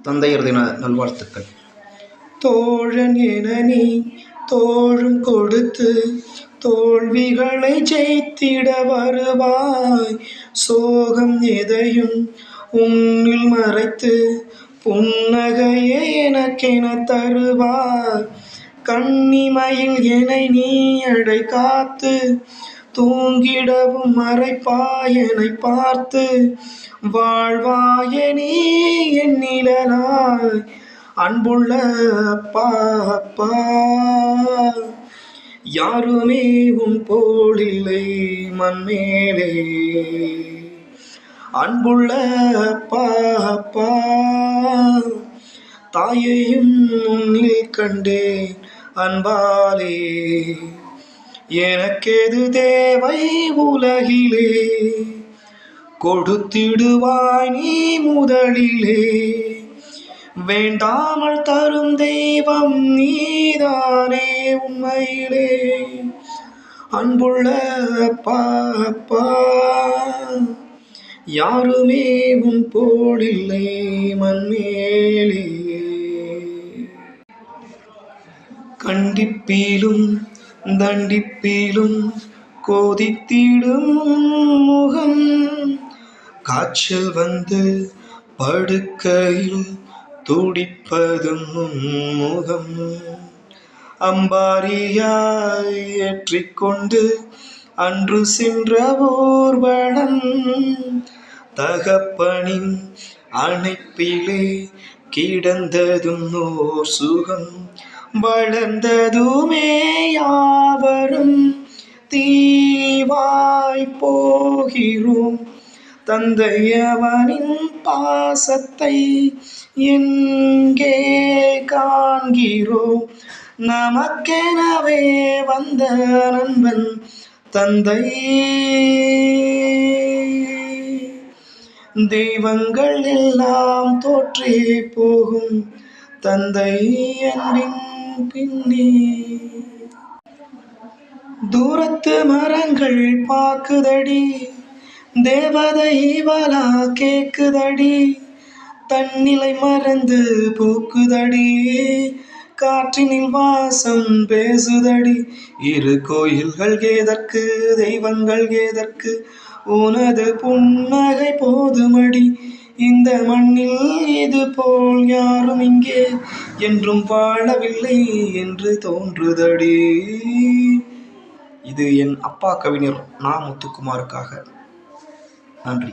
தந்தையர் தின நல்வாழ்த்துக்கள். தோழன் என நீ தோழும் கொடுத்து தோல்விகளை ஜெயித்திட வருவாய். சோகம் எதையும் உன்னில் மறைத்து புன்னகையே எனக்கென தருவாய். கண்ணிமையில் என்னை நீ அடை காத்து தூங்கிடவும் மறைப்பாயனை பார்த்து வாழ்வாய நீ என் நிழலாய். அன்புள்ள அப்பா அப்பா, யாருமே உன் போலில்லை மண்மேலே. அன்புள்ள அப்பா அப்பா, தாயையும் உன்னில் கண்டேன் அன்பாலே. எனக்கெது தேவை உலகிலே, கொடுத்திடுவாய் நீ முதலிலே. வேண்டாமல் தரும் தெய்வம் நீதானே உண்மையிலே. அன்புள்ள அப்பா அப்பா, யாருமே உன் போலில்லை மண்மேலே. கண்டிப்பீலும் தண்டிப்பீலும் கோதித்திடும் முகம், காய்ச்சல் வந்து படுக்கையில் துடிப்பதும் முகம். அம்பாரியாய் ஏற்றிக்கொண்டு அன்று சென்ற ஊர்வலம், தகப்பனின் அணைப்பிலே கிடந்ததும் ஓர் சுகம். வளர்ந்ததுமே யாவரும் தீவாய் போகிறோம், தந்தையவனின் பாசத்தை எங்கே காண்கிறோம். நமக்கெனவே வந்த நண்பன் தந்தை, தெய்வங்கள் எல்லாம் தோற்றே போகும் தந்தை அன்பின் பின்னே. தூரத்து மரங்கள் பாக்குதடி, தேவதை இவளா கேக்குதடி. தன்னிலை மறந்து பூக்குதடி, காற்றினில் வாசம் பேசுதடி. இரு கோயில்கள் ஏதற்கு, தெய்வங்கள் ஏதற்கு, உனது புன்னகை போதுமடி. இந்த மண்ணில் இது போல் யாரும் இங்கே என்றும் வாழவில்லை என்று தோன்றுதடி. இது என் அப்பா கவிஞர் நா. முத்துக்குமாருக்காக. நன்றி.